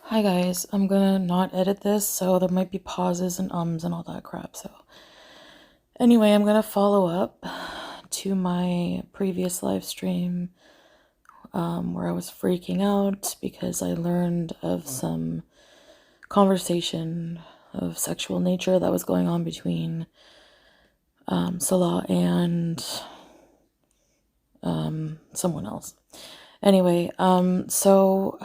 Hi guys, I'm gonna not edit this, so there might be pauses and ums and all that crap. So, anyway, I'm gonna follow up to my previous live stream where I was freaking out because I learned of some conversation of sexual nature that was going on between Salah and someone else. Anyway, so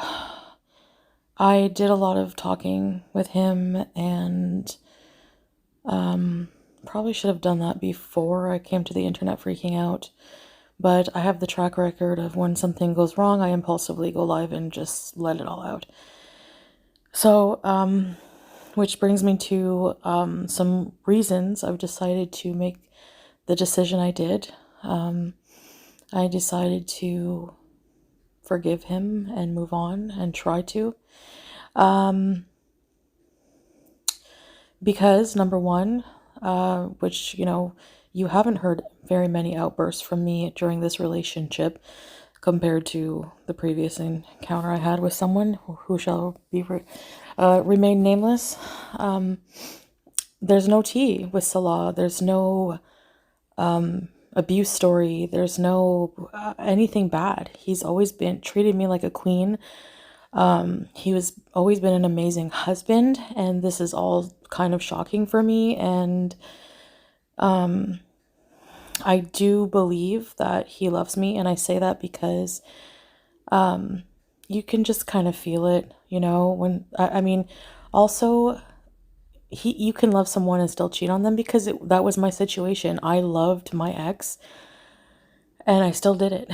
I did a lot of talking with him and probably should have done that before I came to the internet freaking out. But I have the track record of when something goes wrong, I impulsively go live and just let it all out. So, which brings me to some reasons I've decided to make the decision I did. I decided to forgive him and move on and try to. Because number one, which, you haven't heard very many outbursts from me during this relationship compared to the previous encounter I had with someone who shall be remain nameless. There's no tea with Salah. There's no abuse story. There's no anything bad. He's always been treated me like a queen. He was always been an amazing husband, and this is all kind of shocking for me. And I do believe that he loves me, and I say that because you can just kind of feel it, when I mean, also you can love someone and still cheat on them because that was my situation. I loved my ex, and I still did it.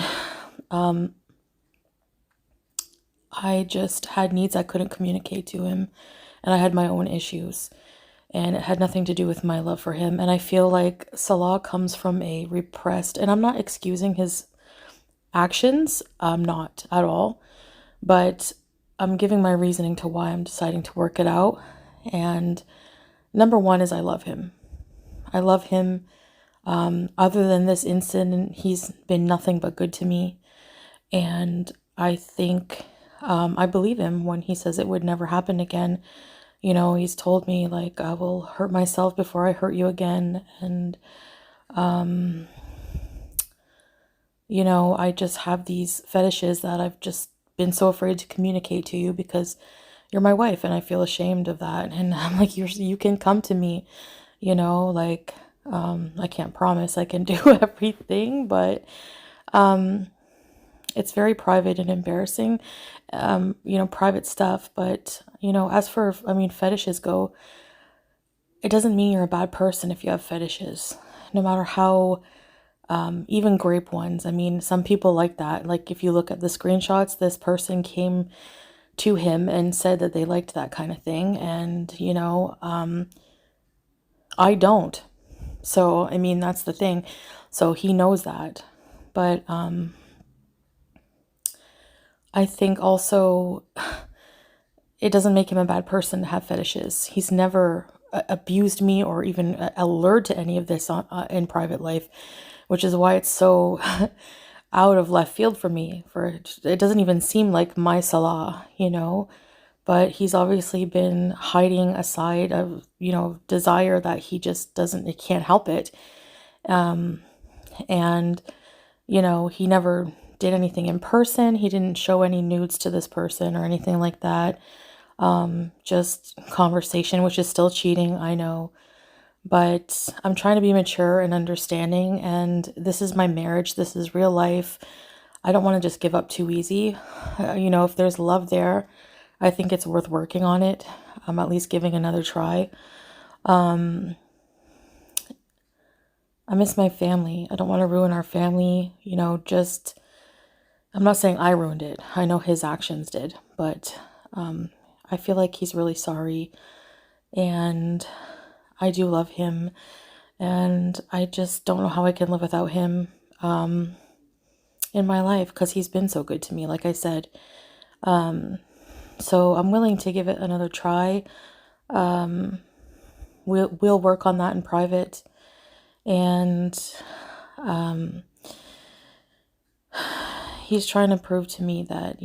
I just had needs I couldn't communicate to him, and I had my own issues, and it had nothing to do with my love for him. And I feel like Salah comes from a repressed, and I'm not excusing his actions, I'm not at all, but I'm giving my reasoning to why I'm deciding to work it out. And number one is I love him. I love him. Other than this incident, he's been nothing but good to me. And I think I believe him when he says it would never happen again. He's told me, like, I will hurt myself before I hurt you again. And, I just have these fetishes that I've just been so afraid to communicate to you because you're my wife and I feel ashamed of that. And I'm like, you can come to me, like, I can't promise I can do everything, but it's very private and embarrassing, private stuff. But, as for, fetishes go, it doesn't mean you're a bad person if you have fetishes, no matter how, even grape ones. I mean, some people like that. Like, if you look at the screenshots, this person came to him and said that they liked that kind of thing. And, I don't. So, I mean, that's the thing. So he knows that. But, I think also it doesn't make him a bad person to have fetishes. He's never abused me or even allured to any of this in private life, which is why it's so out of left field for me. It doesn't even seem like my Salah, but he's obviously been hiding a side of, desire that he just doesn't, he can't help it. And, he never did anything in person. He didn't show any nudes to this person or anything like that. Just conversation, which is still cheating, I know. But I'm trying to be mature and understanding, and this is my marriage. This is real life. I don't want to just give up too easy. If there's love there, I think it's worth working on it. I'm at least giving another try. I miss my family. I don't want to ruin our family. I'm not saying I ruined it. I know his actions did, but I feel like he's really sorry, and I do love him, and I just don't know how I can live without him in my life because he's been so good to me, like I said. So I'm willing to give it another try. We'll work on that in private, and he's trying to prove to me that,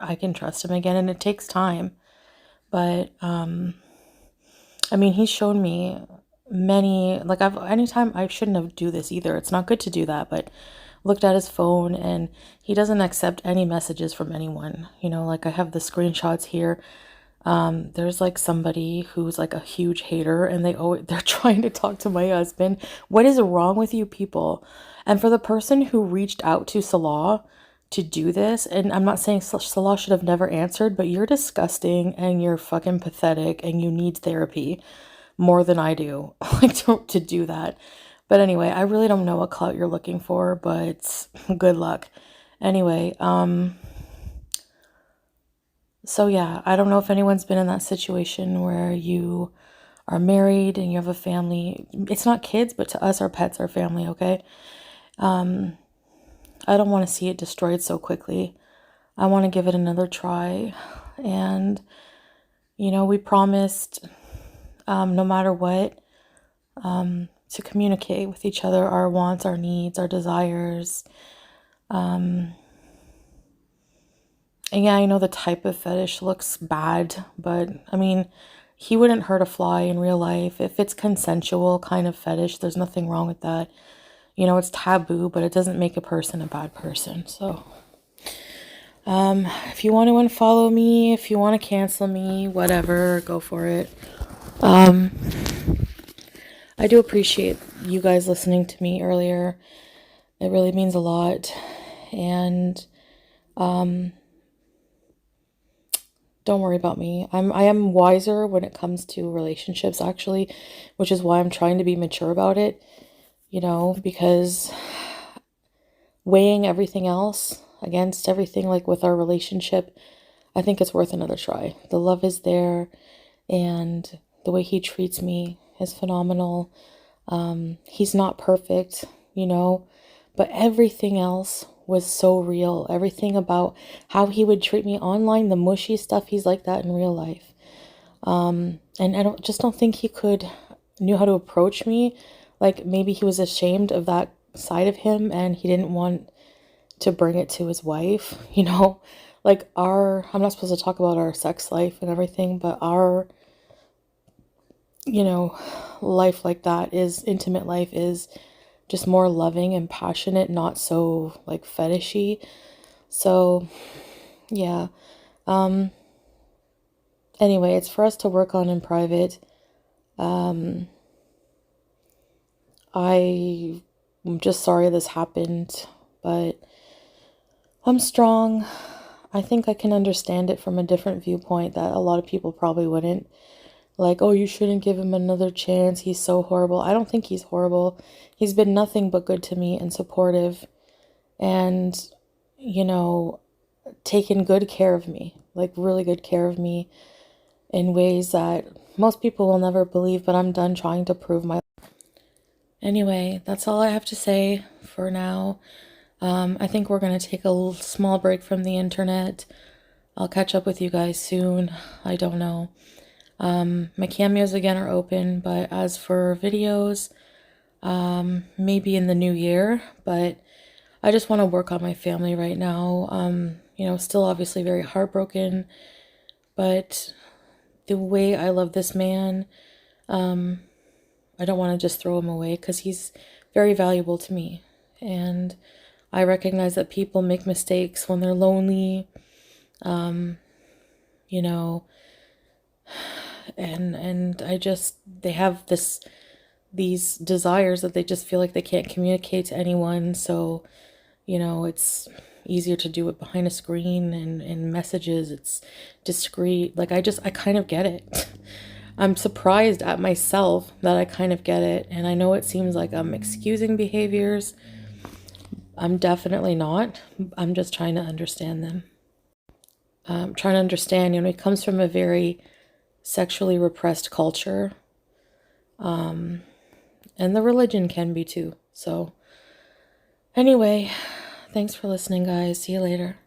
I can trust him again, and it takes time. But I mean, he's shown me many, like anytime, I shouldn't have do this either. It's not good to do that, but looked at his phone and he doesn't accept any messages from anyone. You know, like I have the screenshots here. There's like somebody who's like a huge hater and they're trying to talk to my husband. What is wrong with you people? And for the person who reached out to Salah to do this, and I'm not saying Salah should have never answered, but you're disgusting and you're fucking pathetic and you need therapy more than I do, like to do that. But anyway, I really don't know what clout you're looking for, but good luck. Anyway, so yeah, I don't know if anyone's been in that situation where you are married and you have a family. It's not kids, but to us, our pets are family, okay? I don't want to see it destroyed so quickly. I want to give it another try. And, you know, we promised, no matter what, to communicate with each other our wants, our needs, our desires. And yeah, I know the type of fetish looks bad, but I mean, he wouldn't hurt a fly in real life. If it's consensual kind of fetish, there's nothing wrong with that. You know, it's taboo, but it doesn't make a person a bad person. So, if you want to unfollow me, if you want to cancel me, whatever, go for it. I do appreciate you guys listening to me earlier. It really means a lot. And, don't worry about me. I am wiser when it comes to relationships, actually, which is why I'm trying to be mature about it, you know, because weighing everything else against everything, like with our relationship, I think it's worth another try. The love is there, and the way he treats me is phenomenal. He's not perfect, you know, but everything else was so real. Everything about how he would treat me online, the mushy stuff, he's like that in real life. And I don't think he knew how to approach me. Like maybe he was ashamed of that side of him and he didn't want to bring it to his wife, you know, like I'm not supposed to talk about our sex life and everything, but our, you know, life like that is intimate life is just more loving and passionate, not so like fetishy. So yeah. Anyway, it's for us to work on in private. I'm just sorry this happened, but I'm strong. I think I can understand it from a different viewpoint that a lot of people probably wouldn't. Like, oh, you shouldn't give him another chance. He's so horrible. I don't think he's horrible. He's been nothing but good to me and supportive and, you know, taken good care of me, like really good care of me in ways that most people will never believe, but I'm done trying to prove my. Anyway, that's all I have to say for now. I think we're going to take a small break from the internet. I'll catch up with you guys soon. I don't know. My cameos again are open, but as for videos, maybe in the new year, but I just want to work on my family right now. You know, still obviously very heartbroken, but the way I love this man, I don't want to just throw him away because he's very valuable to me. And I recognize that people make mistakes when they're lonely, you know, and they have these desires that they just feel like they can't communicate to anyone. So, you know, it's easier to do it behind a screen and messages. It's discreet. Like I kind of get it. I'm surprised at myself that I kind of get it. And I know it seems like I'm excusing behaviors. I'm definitely not. I'm just trying to understand them. I'm trying to understand, you know, it comes from a very sexually repressed culture. And the religion can be too. So anyway, thanks for listening, guys. See you later.